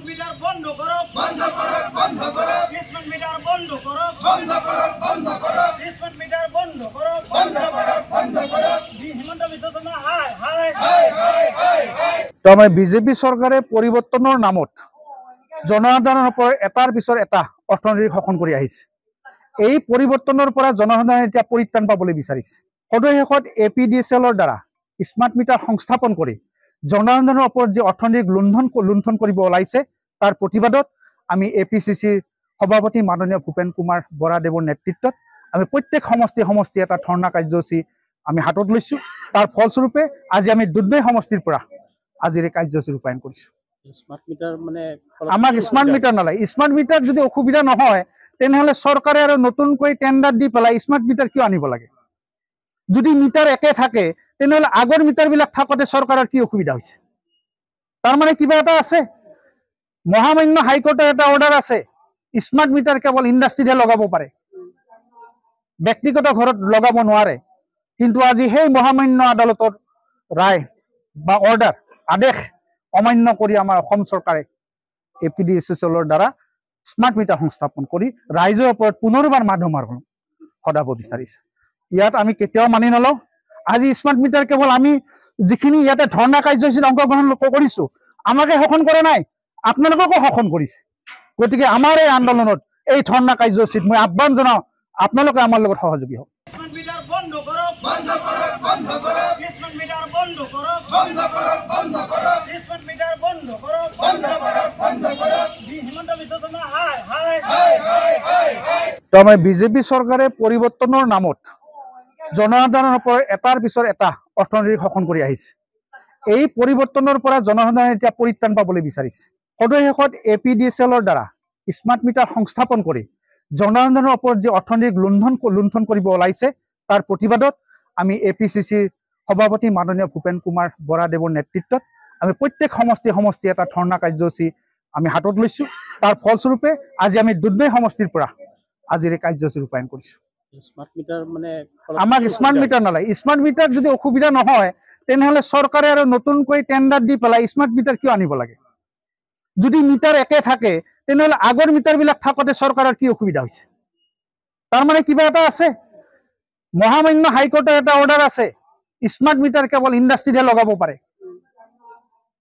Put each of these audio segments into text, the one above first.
Smart meter বন্ধ করো বন্ধ করো বন্ধ করো স্মার্ট মিটার বন্ধ করো বন্ধ করো বন্ধ করো স্মার্ট মিটার বন্ধ করো বন্ধ করো বন্ধ করো হিমন্ত বিশ্ব শৰ্মা হাই হাই হাই হাই হাই হাই তাৰমানে বিজেপি চৰকাৰে পৰিৱৰ্তনৰ নামত জনসাধাৰণৰ পৰা এটাৰ পিছত এটা অৰ্থনৈতিক শোষণ কৰি আহিছে। এই পৰিৱৰ্তনৰ পৰা জনসাধাৰণে এতিয়া পৰিত্ৰাণ পাবলৈ বিচাৰিছে। সদৌ শেষত APDSL দ্বাৰা স্মাৰ্ট মিটাৰ সংস্থাপন কৰি জনসাধাৰণৰ ওপৰত যে অৰ্থনৈতিক লুণ্ঠন কৰিব ওলাইছে তাৰ প্ৰতিবাদত আমি APCCৰ সভাপতি মাননীয় ভূপেন কুমাৰ বৰাদেৱৰ নেতৃত্বত আমি প্ৰত্যেক সমষ্টি এটা ধৰ্ণা কাৰ্যসূচী আমি হাতত লৈছোঁ। তাৰ ফলস্বৰূপে আজি আমি দুধনৈ সমষ্টিৰ পৰা আজিৰ এই কাৰ্যসূচী ৰূপায়ণ কৰিছোঁ। স্মাৰ্ট মিটাৰ মানে আমাক স্মাৰ্ট মিটাৰ নালাগে। স্মাৰ্ট মিটাৰ যদি অসুবিধা নহয় তেনেহলে চৰকাৰে আৰু নতুনকৈ টেন্ডাৰ দি পেলাই স্মাৰ্ট মিটাৰ কিয় আনিব লাগে? যদি মিটাৰ একে থাকে তেনেহলে আগৰ মিটাৰবিলাক থাকোঁতে চৰকাৰৰ কি অসুবিধা হৈছে? তাৰমানে কিবা এটা আছে। মহামান্য হাইকোৰ্টৰ এটা অৰ্ডাৰ আছে, স্মাৰ্ট মিটাৰ কেৱল ইণ্ডাষ্ট্ৰীতহে লগাব পাৰে, ব্যক্তিগত ঘৰত লগাব নোৱাৰে। কিন্তু আজি সেই মহামান্য আদালতৰ ৰায় বা অৰ্ডাৰ আদেশ অমান্য কৰি আমাৰ অসম চৰকাৰে APDSL দ্বাৰা স্মাৰ্ট মিটাৰ সংস্থাপন কৰি ৰাইজৰ ওপৰত পুনৰবাৰ মাধমাৰ সদাব বিচাৰিছে। ইয়াত আমি কেতিয়াও মানি নলওঁ। আজি স্মাৰ্ট মিটাৰ কেৱল আমি যিখিনি ইয়াতে ধৰ্ণা কাৰ্যসূচীত অংশগ্ৰহণ কৰিছোঁ আমাকে শোষণ কৰা নাই, আপোনালোককো শোষণ কৰিছে। গতিকে আমাৰ এই আন্দোলনত এই ধৰ্ণা কাৰ্যসূচীত মই আহ্বান জনাওঁ, আপোনালোকে আমাৰ লগত সহযোগী হওক। স্মার্ট মিটার বন্ধ করো বন্ধ করো বন্ধ করো স্মার্ট মিটার বন্ধ করো বন্ধ করো বন্ধ করো স্মার্ট মিটার বন্ধ করো বন্ধ করো বন্ধ করো হিমন্ত বিশ্ব শৰ্মা হাই হাই হাই হাই হাই হাই তাৰমানে বিজেপি চৰকাৰে পৰিৱৰ্তনৰ নামত জনসাধাৰণৰ পৰা এটাৰ পিছত এটা অৰ্থনৈতিক শোষণ কৰি আহিছে। এই পৰিৱৰ্তনৰ পৰা জনসাধাৰণে এতিয়া পৰিত্ৰাণ পাবলৈ বিচাৰিছে। সদৌ শেষত APDSL দ্বাৰা স্মাৰ্ট মিটাৰ সংস্থাপন কৰি জনসাধাৰণৰ ওপৰত যে অৰ্থনৈতিক লুণ্ঠন কৰিব ওলাইছে তাৰ প্ৰতিবাদত আমি APCCৰ সভাপতি মাননীয় ভূপেন কুমাৰ বৰাদেৱৰ নেতৃত্বত আমি প্ৰত্যেক সমষ্টি এটা ধৰ্ণা কাৰ্যসূচী আমি হাতত লৈছোঁ। তাৰ ফলস্বৰূপে আজি আমি দুধনৈ সমষ্টিৰ পৰা আজিৰ এই কাৰ্যসূচী ৰূপায়ণ কৰিছোঁ। স্মাৰ্ট মিটাৰ মানে আমাক স্মাৰ্ট মিটাৰ নালাগে। স্মাৰ্ট মিটাৰ যদি অসুবিধা নহয় তেনেহলে চৰকাৰে আৰু নতুনকৈ টেন্ডাৰ দি পেলাই স্মাৰ্ট মিটাৰ কিয় আনিব লাগে? যদি মিটাৰ একে থাকে তেনেহলে আগৰ মিটাৰবিলাক থাকোঁতে চৰকাৰৰ কি অসুবিধা হৈছে? তাৰমানে কিবা এটা আছে। মহামান্য হাইকোৰ্টৰ এটা অৰ্ডাৰ আছে, স্মাৰ্ট মিটাৰ কেৱল ইণ্ডাষ্ট্ৰীতহে লগাব পাৰে,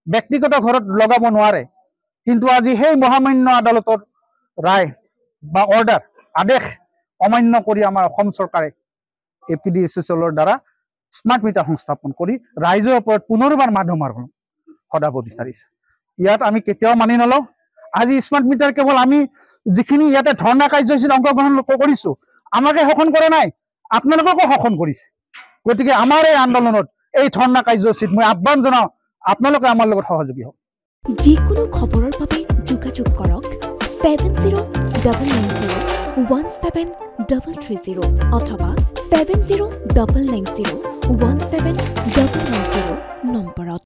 ব্যক্তিগত ঘৰত লগাব নোৱাৰে। কিন্তু আজি সেই মহামান্য আদালতৰ ৰায় বা অৰ্ডাৰ আদেশ অমান্য কৰি আমাৰ অসম চৰকাৰে APDSL দ্বাৰা স্মাৰ্ট মিটাৰ সংস্থাপন কৰি ৰাইজৰ ওপৰত পুনৰবাৰ মাধমাৰ সদাব বিচাৰিছে। ইয়াত আমি কেতিয়াও মানি নলওঁ। আজি স্মাৰ্ট মিটাৰ কেৱল আমি যিখিনি ইয়াতে ধৰ্ণা কাৰ্যসূচীত অংশগ্ৰহণ কৰিছোঁ আমাকে শোষণ কৰা নাই, আপোনালোককো শোষণ কৰিছে। গতিকে আমাৰ এই আন্দোলনত এই ধৰ্ণা কাৰ্যসূচীত মই আহ্বান জনাওঁ, আপোনালোকে আমাৰ লগত সহযোগী হওক। যিকোনো খবৰৰ বাবে যোগাযোগ কৰক 7099017330 অথবা 7099017990 নম্বৰত।